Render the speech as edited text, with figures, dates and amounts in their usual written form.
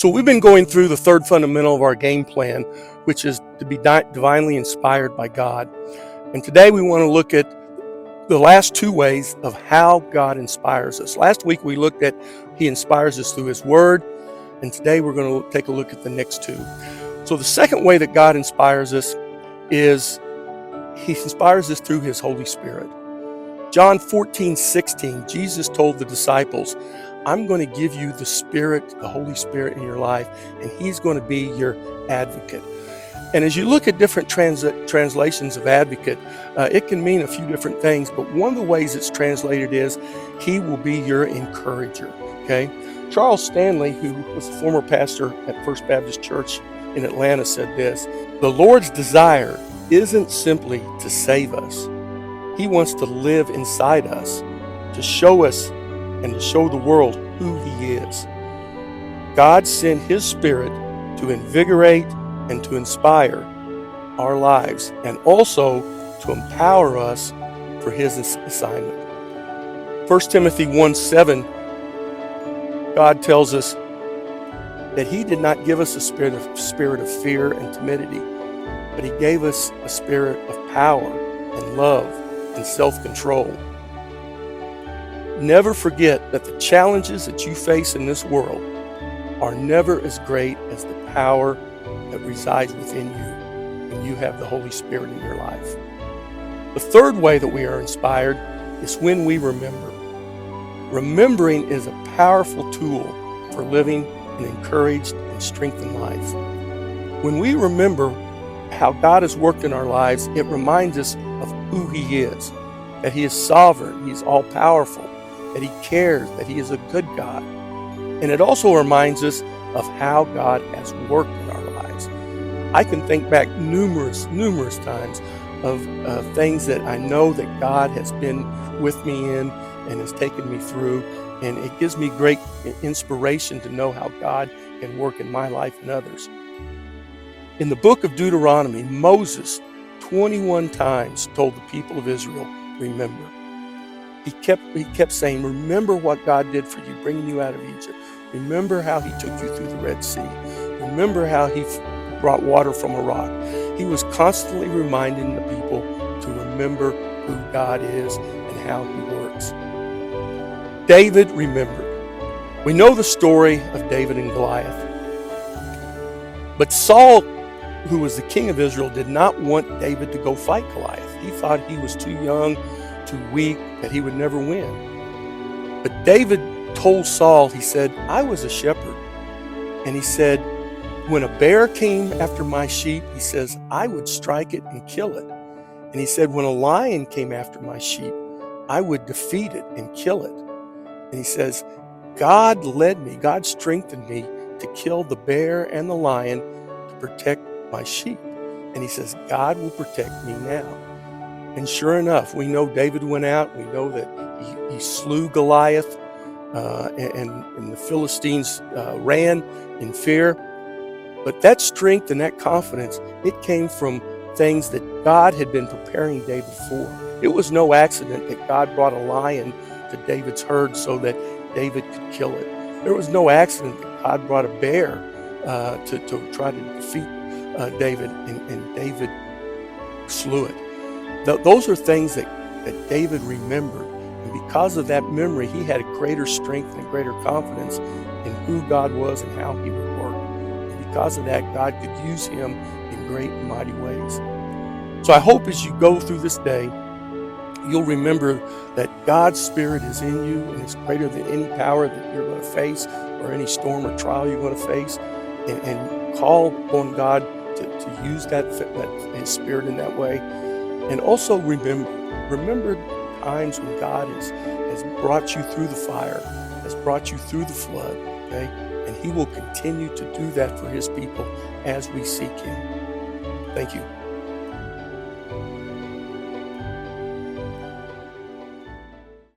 So we've been going through the third fundamental of our game plan, which is to be divinely inspired by God. And today we want to look at the last two ways of how God inspires us. Last week we looked at He inspires us through His Word, and today we're going to take a look at the next two. So the second way that God inspires us is He inspires us through His Holy Spirit. John 14:16, Jesus told the disciples, I'm going to give you the Spirit, the Holy Spirit in your life, and He's going to be your advocate. And as you look at different translations of advocate, it can mean a few different things, but one of the ways it's translated is He will be your encourager, okay? Charles Stanley, who was a former pastor at First Baptist Church in Atlanta, said this: the Lord's desire isn't simply to save us. He wants to live inside us, to show us and to show the world who He is. God sent His Spirit to invigorate and to inspire our lives, and also to empower us for His assignment. 1 Timothy 1:7, God tells us that He did not give us a spirit of fear and timidity, but He gave us a spirit of power and love and self-control. Never forget that the challenges that you face in this world are never as great as the power that resides within you when you have the Holy Spirit in your life. The third way that we are inspired is when we remember. Remembering is a powerful tool for living an encouraged and strengthened life. When we remember how God has worked in our lives, it reminds us of who He is, that He is sovereign, He's all-powerful, that He cares, that He is a good God. And it also reminds us of how God has worked in our lives. I can think back numerous times of things that I know that God has been with me in and has taken me through, and it gives me great inspiration to know how God can work in my life and others. In the book of Deuteronomy, Moses 21 times told the people of Israel, remember. He kept saying, remember what God did for you, bringing you out of Egypt. Remember how He took you through the Red Sea. Remember how He brought water from a rock. He was constantly reminding the people to remember who God is and how He works. David remembered. We know the story of David and Goliath. But Saul, who was the king of Israel, did not want David to go fight Goliath. He thought he was too young, too weak, that he would never win. But David told Saul, he said, I was a shepherd. And he said, when a bear came after my sheep, he says, I would strike it and kill it. And he said, when a lion came after my sheep, I would defeat it and kill it. And he says, God led me, God strengthened me to kill the bear and the lion to protect my sheep. And he says, God will protect me now. And sure enough, we know David went out. We know that he slew Goliath, and the Philistines ran in fear. But that strength and that confidence, it came from things that God had been preparing David for. It was no accident that God brought a lion to David's herd so that David could kill it. There was no accident that God brought a bear to try to defeat David, and David slew it. Those are things that David remembered. And because of that memory, he had a greater strength and a greater confidence in who God was and how He would work. And because of that, God could use him in great and mighty ways. So I hope as you go through this day, you'll remember that God's Spirit is in you and it's greater than any power that you're going to face or any storm or trial you're going to face. And call upon God to use that His Spirit in that way. And also remember times when God has brought you through the fire, has brought you through the flood, okay? And He will continue to do that for His people as we seek Him. Thank you.